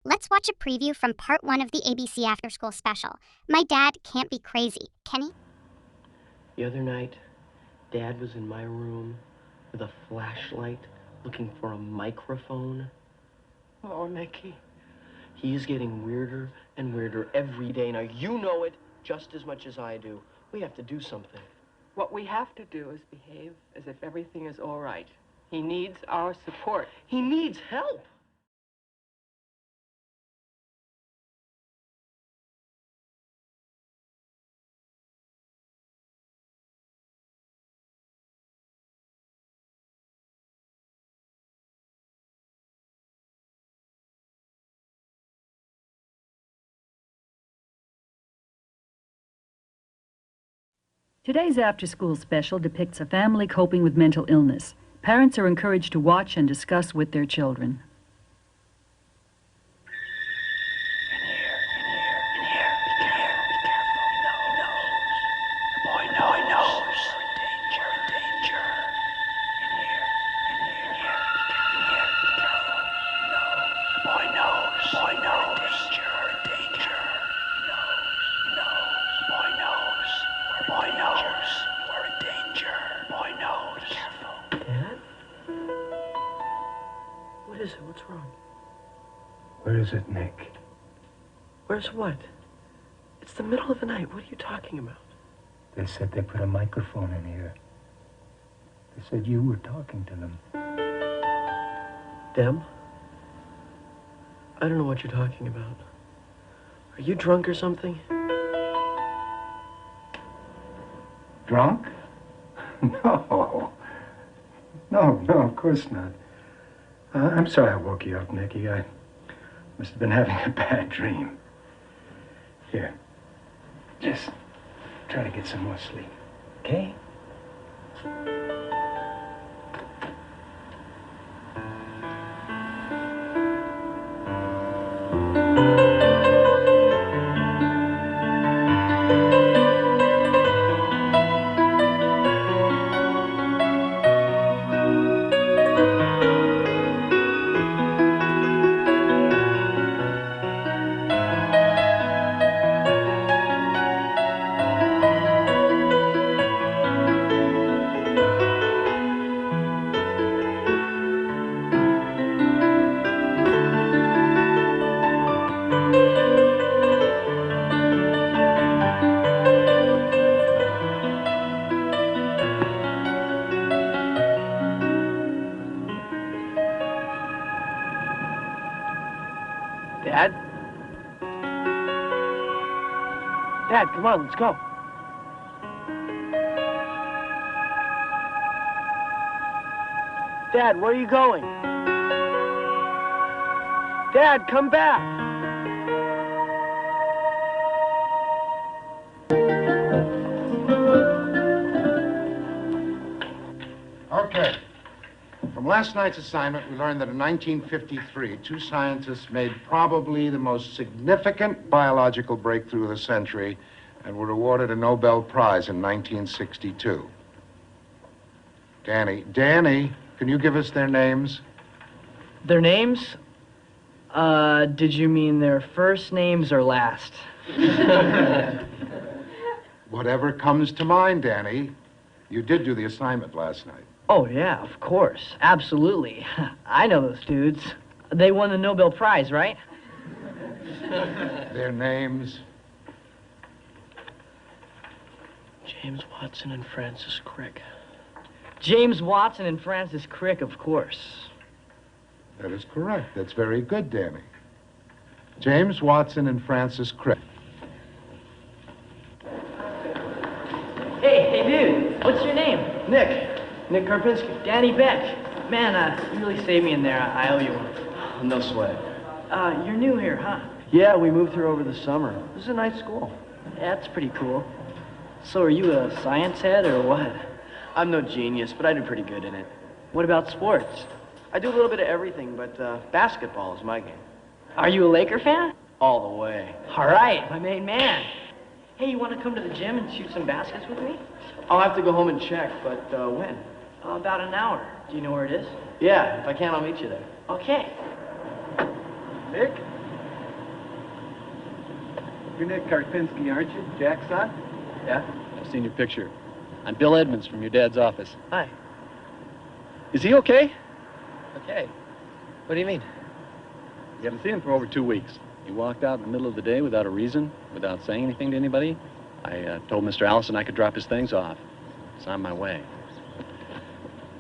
Let's watch a preview from part 1 of the ABC Afterschool special. My dad can't be crazy, can he? The other night, Dad was in my room with a flashlight looking for a microphone. Oh, Nicky. He's getting weirder and weirder every day. Now, you know it just as much as I do. We have to do something. What we have to do is behave as if everything is all right. He needs our support. He needs help. Today's after-school special depicts a family coping with mental illness. Parents are encouraged to watch and discuss with their children. What's wrong? Where is it, Nick? Where's what? It's the middle of the night. What are you talking about? They said they put a microphone in here. They said you were talking to them. Them? I don't know what you're talking about. Are you drunk or something? Drunk? No. No, of course not. I'm sorry I woke you up, Nicky. I must have been having a bad dream. Here, just try to get some more sleep, okay? Dad, come on, let's go. Dad, where are you going? Dad, come back. Okay. From last night's assignment, we learned that in 1953, two scientists made probably the most significant biological breakthrough of the century and were awarded a Nobel Prize in 1962. Danny, can you give us their names? Their names? Did you mean their first names or last? Whatever comes to mind, Danny. You did do the assignment last night. Oh, yeah, of course. Absolutely. I know those dudes. They won the Nobel Prize, right? Their names? James Watson and Francis Crick. James Watson and Francis Crick, of course. That is correct. That's very good, Danny. James Watson and Francis Crick. Hey, dude, what's your name? Nick Karpinski. Danny Beck. Man, you really saved me in there. I owe you one. No sweat. You're new here, huh? Yeah, we moved here over the summer. This is a nice school. Yeah, that's pretty cool. So are you a science head or what? I'm no genius, but I do pretty good in it. What about sports? I do a little bit of everything, but basketball is my game. Are you a Laker fan? All the way. All right, my main man. Hey, you want to come to the gym and shoot some baskets with me? I'll have to go home and check, but when? About an hour. Do you know where it is? Yeah, if I can, I'll meet you there. Okay. Nick, You're Nick Karpinski, aren't you? Jack's son? Yeah? I've seen your picture. I'm Bill Edmonds from your dad's office. Hi. Is he okay? Okay. What do you mean? You haven't seen him for over 2 weeks. He walked out in the middle of the day without a reason, without saying anything to anybody. I told Mr. Allison I could drop his things off. It's on my way.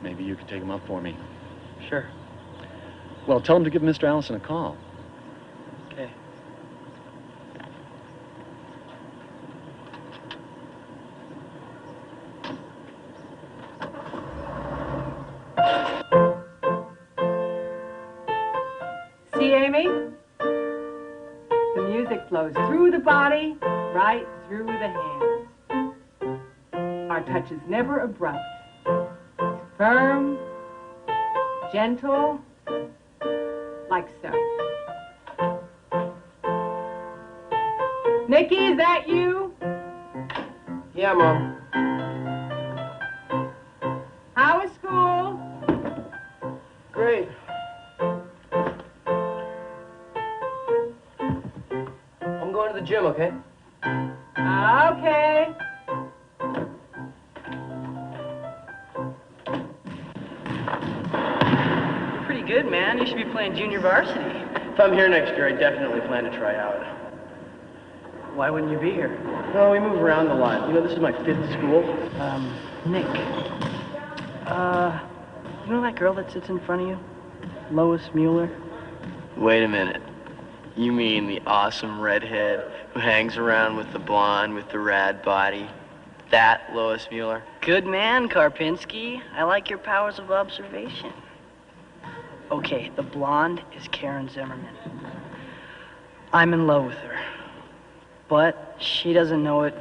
Maybe you could take him up for me. Sure. Well, tell him to give Mr. Allison a call. Okay. See, Amy? The music flows through the body, right through the hands. Our touch is never abrupt. It's firm, gentle, like so. Nikki, is that you? Yeah, Mom. How was school? Great. I'm going to the gym, okay? Okay. You're pretty good, man. You should be playing junior varsity. If I'm here next year, I definitely plan to try out. Why wouldn't you be here? No, we move around a lot. You know, this is my 5th school. Nick. You know that girl that sits in front of you? Lois Mueller? Wait a minute. You mean the awesome redhead who hangs around with the blonde with the rad body? That Lois Mueller? Good man, Karpinski. I like your powers of observation. Okay, the blonde is Karen Zimmerman. I'm in love with her. But she doesn't know it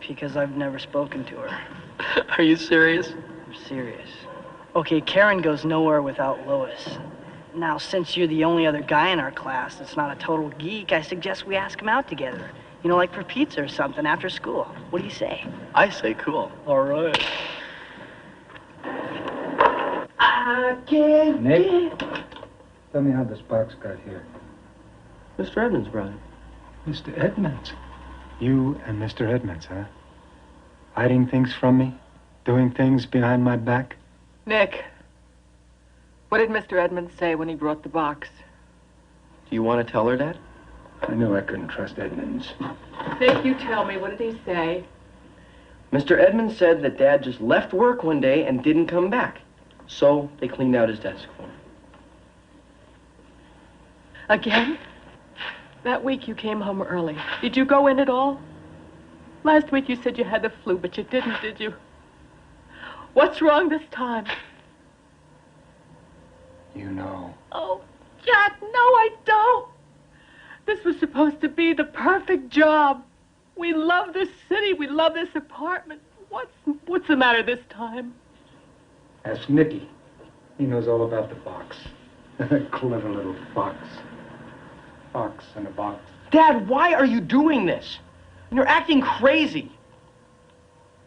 because I've never spoken to her. Are you serious? I'm serious. Okay, Karen goes nowhere without Lois. Now, since you're the only other guy in our class that's not a total geek, I suggest we ask him out together. You know, like for pizza or something after school. What do you say? I say cool. All right. I can't Nick, tell me how this box got here. Mr. Edmonds brought it. Mr. Edmonds? You and Mr. Edmonds, huh? Hiding things from me? Doing things behind my back? Nick, what did Mr. Edmonds say when he brought the box? Do you want to tell her, Dad? I knew I couldn't trust Edmonds. Nick, you tell me, what did he say? Mr. Edmonds said that Dad just left work one day and didn't come back. So they cleaned out his desk for him. Again? That week you came home early. Did you go in at all? Last week you said you had the flu, but you didn't, did you? What's wrong this time? You know. Oh, Jack, no, I don't. This was supposed to be the perfect job. We love this city. We love this apartment. What's the matter this time? Ask Nicky. He knows all about the box. Clever little fox. Fox in a box. Dad, why are you doing this? You're acting crazy.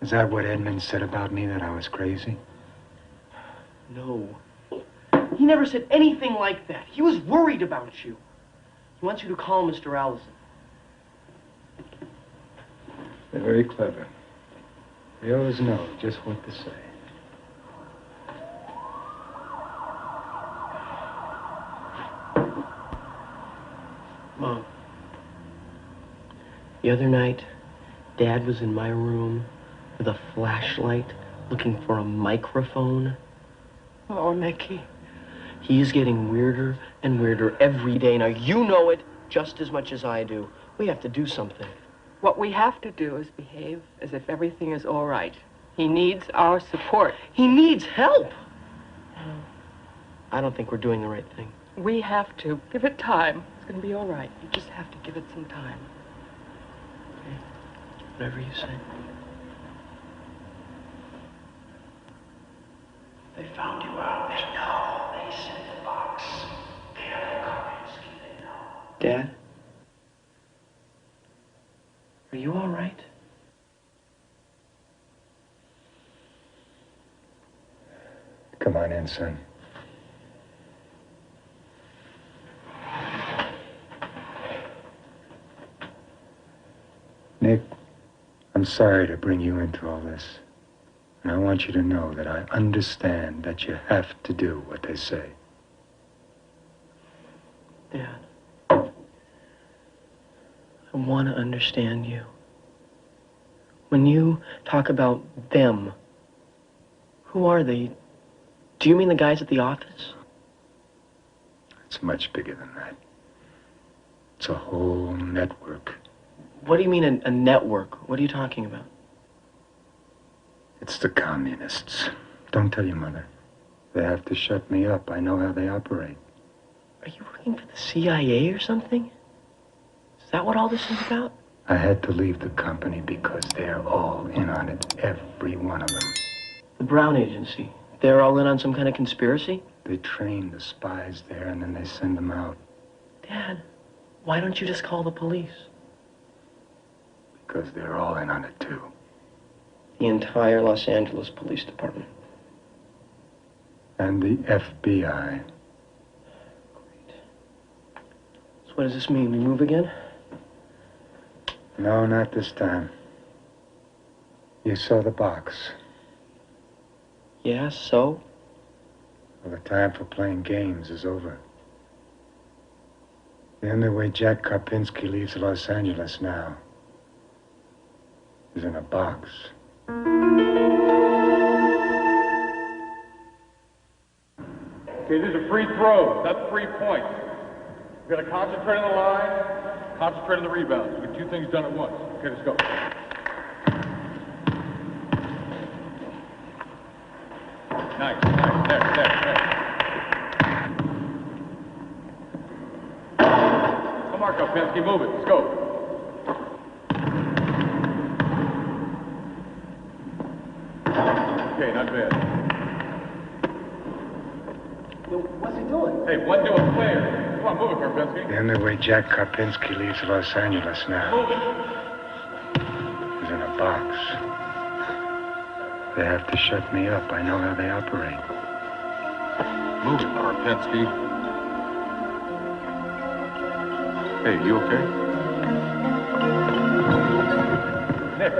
Is that what Edmonds said about me, that I was crazy? No. He never said anything like that. He was worried about you. He wants you to call Mr. Allison. They're very clever. They always know just what to say. Mom, the other night, Dad was in my room with a flashlight looking for a microphone. Oh, Nicky. He's getting weirder and weirder every day. Now, you know it just as much as I do. We have to do something. What we have to do is behave as if everything is all right. He needs our support. He needs help. I don't think we're doing the right thing. We have to. Give it time. It's going to be all right. You just have to give it some time. Okay. Whatever you say. They found you out. They know. They sent the box. They know. Dad? Are you all right? Come on in, son. Nick, I'm sorry to bring you into all this. And I want you to know that I understand that you have to do what they say. Dad, I want to understand you. When you talk about them, who are they? Do you mean the guys at the office? It's much bigger than that. It's a whole network. What do you mean a network? What are you talking about? It's the communists. Don't tell your mother. They have to shut me up. I know how they operate. Are you working for the CIA or something? Is that what all this is about? I had to leave the company because they're all in on it. Every one of them. The Brown Agency. They're all in on some kind of conspiracy? They train the spies there and then they send them out. Dad, why don't you just call the police? Because they're all in on it too. The entire Los Angeles Police Department. And the FBI. Great. So what does this mean? We move again? No, not this time. You saw the box. Yeah, so? Well, the time for playing games is over. The only way Jack Karpinski leaves Los Angeles now is in a box. Okay, these are free throws. That's 3 points. We've got to concentrate on the line, concentrate on the rebounds. We get two things done at once. Okay, let's go. Nice, nice. There. Come on, Karpinski, move it. Let's go. Okay, not bad. What's he doing? Hey, one to a player. Come on, move it, Karpinski. The only way Jack Karpinski leaves Los Angeles now Move it. is in a box. They have to shut me up. I know how they operate. Move it, Karpinski. Hey, you okay? Nick.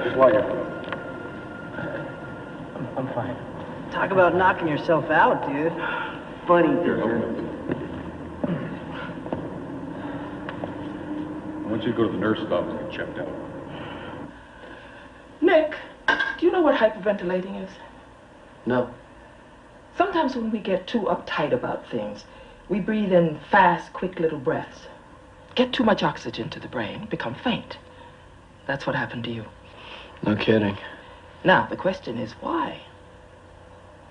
Just like it. I'm fine. Talk about knocking yourself out, dude. Funny. I want you to go to the nurse's office and get checked out. Nick, do you know what hyperventilating is? No. Sometimes when we get too uptight about things, we breathe in fast, quick little breaths. Get too much oxygen to the brain, become faint. That's what happened to you. No kidding. Now, the question is why?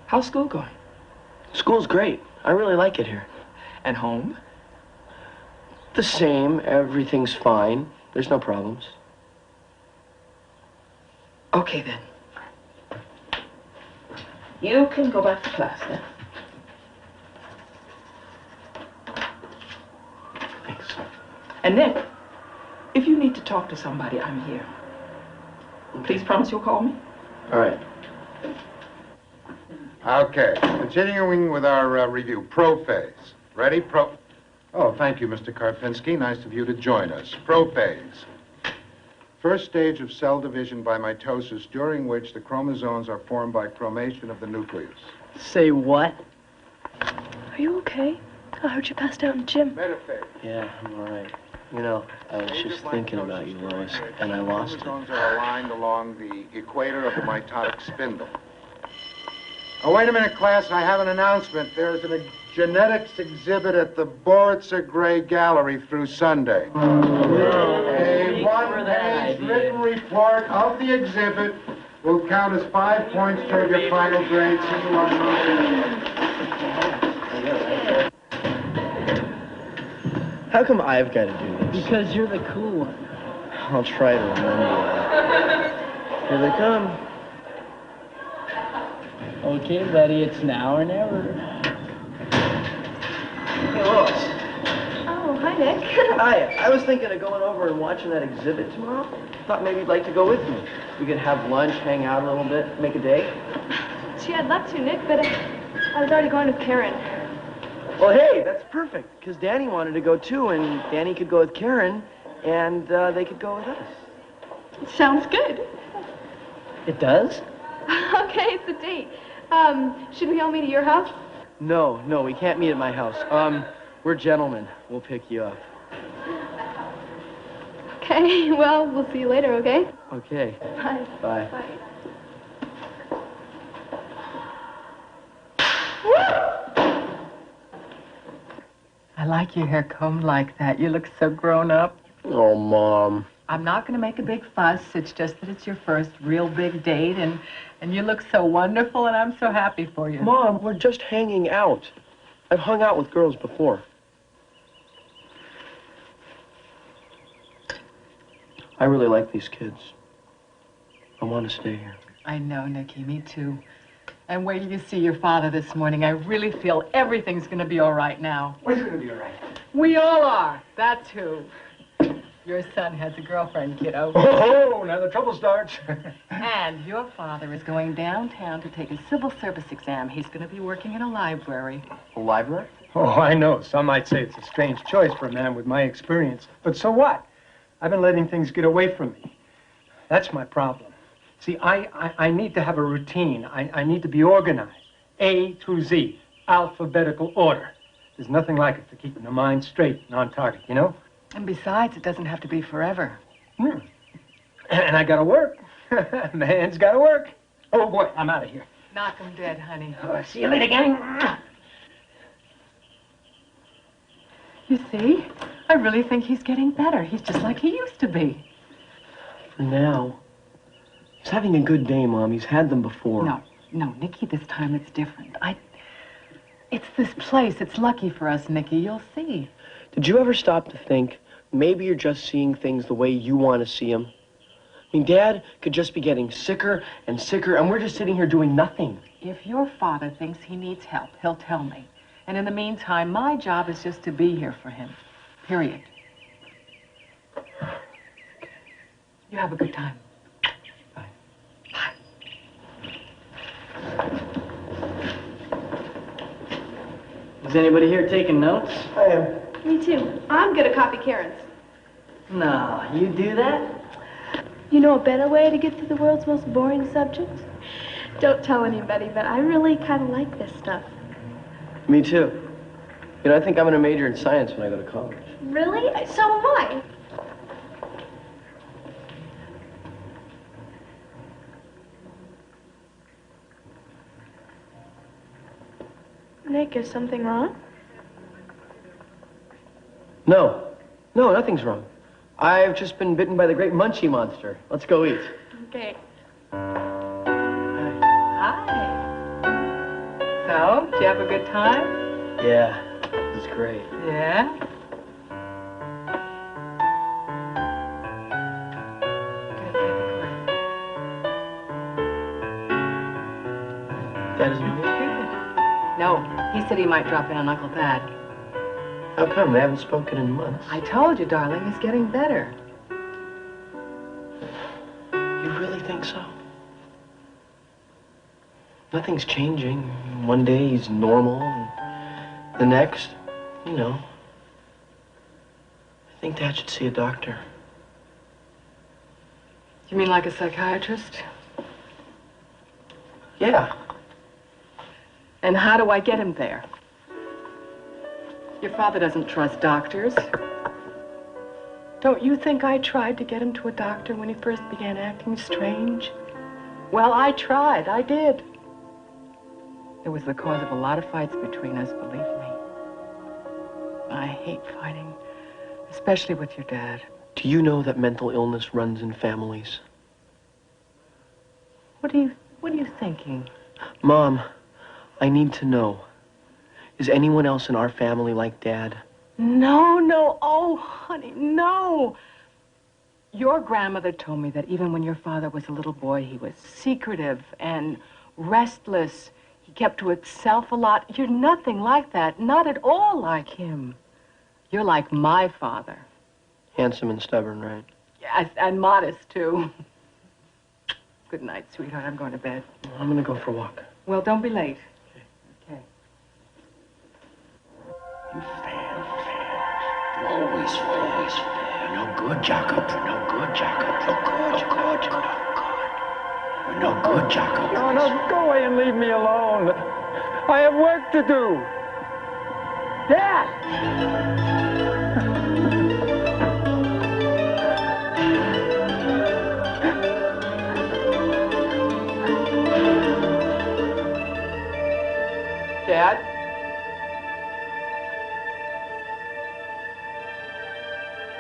How's school going? School's great. I really like it here. And home? The same. Everything's fine. There's no problems. Okay, then. You can go back to class, then. Thanks. And Nick, if you need to talk to somebody, I'm here. Please promise you'll call me? All right. Okay, continuing with our review. Prophase. Ready? Oh, thank you, Mr. Karpinski. Nice of you to join us. Prophase. First stage of cell division by mitosis, during which the chromosomes are formed by chromation of the nucleus. Say what? Are you okay? I heard you passed out in the gym. Metaphase. Yeah, I'm all right. You know, I was just thinking about you, Lois, and I lost it. Chromosomes are aligned along the equator of the mitotic spindle. Oh, wait a minute, class. I have an announcement. There's a genetics exhibit at the Boritzer Gray Gallery through Sunday. A one-page written report of the exhibit will count as 5 points toward your final grade. See you on Monday. How come I've got to do this? Because you're the cool one. I'll try to remember that. Here they come. Okay, buddy, it's now or never. Hey, Lois. Oh, hi, Nick. Hi. I was thinking of going over and watching that exhibit tomorrow. Thought maybe you'd like to go with me. We could have lunch, hang out a little bit, make a day. Gee, I'd love to, Nick, but I was already going with Karen. Well, hey, that's perfect, because Danny wanted to go too, and Danny could go with Karen, and they could go with us. Sounds good. It does? Okay, it's a date. Should we all meet at your house? No, we can't meet at my house. We're gentlemen. We'll pick you up. Okay, well, we'll see you later, okay? Okay. Bye. Bye. Bye. I like your hair combed like that. You look so grown up. Oh, Mom. I'm not going to make a big fuss. It's just that it's your first real big date, and you look so wonderful, and I'm so happy for you. Mom, we're just hanging out. I've hung out with girls before. I really like these kids. I want to stay here. I know, Nikki. Me too. And wait till you see your father this morning. I really feel everything's going to be all right now. What's going to be all right? We all are. That's who. Your son has a girlfriend, kiddo. Oh, now the trouble starts. And your father is going downtown to take a civil service exam. He's going to be working in a library. A library? Oh, I know. Some might say it's a strange choice for a man with my experience. But so what? I've been letting things get away from me. That's my problem. See, I need to have a routine. I need to be organized. A through Z, alphabetical order. There's nothing like it for keeping the mind straight and on target, you know? And besides, it doesn't have to be forever. And I gotta work. Man's gotta work. Oh, boy, I'm out of here. Knock 'em dead, honey. Oh, see you later, gang. You see? I really think he's getting better. He's just like he used to be. For now. He's having a good day, Mom. He's had them before. No, Nikki, this time it's different. It's this place. It's lucky for us, Nikki. You'll see. Did you ever stop to think, maybe you're just seeing things the way you want to see them? I mean, Dad could just be getting sicker and sicker, and we're just sitting here doing nothing. If your father thinks he needs help, he'll tell me. And in the meantime, my job is just to be here for him. Period. You have a good time. Bye. Bye. Is anybody here taking notes? I am. Me too. I'm gonna copy Karen's. No, you do that? You know a better way to get through the world's most boring subject? Don't tell anybody, but I really kind of like this stuff. Me too. You know, I think I'm going to major in science when I go to college. Really? So am I. Nick, is something wrong? No, nothing's wrong. I've just been bitten by the great munchie monster. Let's go eat. Okay. Hi. So, did you have a good time? Yeah, it was great. Yeah? Dad isn't here? No, he said he might drop in on Uncle Thad. How come? They haven't spoken in months. I told you, darling, he's getting better. You really think so? Nothing's changing. One day he's normal, and the next, you know. I think Dad should see a doctor. You mean like a psychiatrist? Yeah. And how do I get him there? Your father doesn't trust doctors. Don't you think I tried to get him to a doctor when he first began acting strange? Well, I tried. I did. It was the cause of a lot of fights between us, believe me. I hate fighting, especially with your dad. Do you know that mental illness runs in families? What are you thinking? Mom, I need to know. Is anyone else in our family like Dad? No. Oh, honey, no. Your grandmother told me that even when your father was a little boy, he was secretive and restless. He kept to himself a lot. You're nothing like that. Not at all like him. You're like my father. Handsome and stubborn, right? Yes, and modest, too. Good night, sweetheart. I'm going to bed. I'm going to go for a walk. Well, don't be late. Okay. You fan. Always fan. You're no good, Jacob. You're no good, Jacob. No good, no good, no good. You're no good, Jacob. No, go away and leave me alone. I have work to do. Dad! Dad?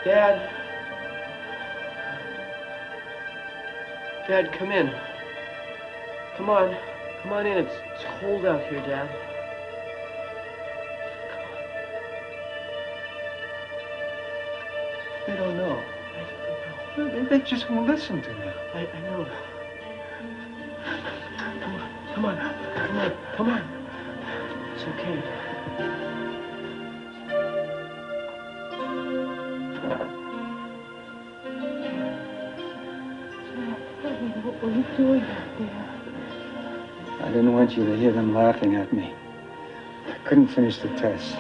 Dad? Dad, come in. Come on. Come on in. It's cold out here, Dad. They don't know. They just won't listen to me. I know. Come on. Come on. Come on. It's okay. What were you doing out there? I didn't want you to hear them laughing at me. I couldn't finish the test.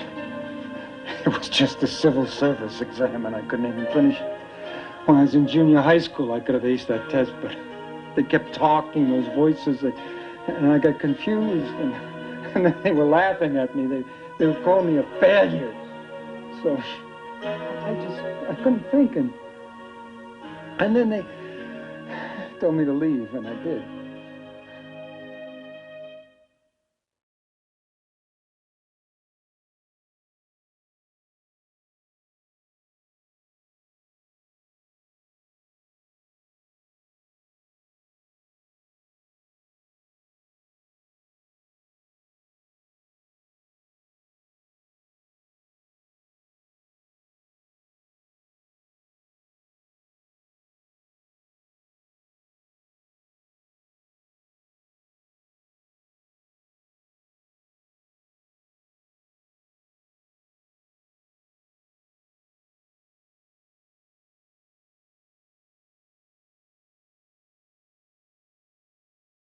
It was just a civil service exam, and I couldn't even finish it. When I was in junior high school, I could have aced that test, but they kept talking, those voices, and I got confused, and then they were laughing at me. They were calling me a failure. So I couldn't think, and then they told me to leave, and I did.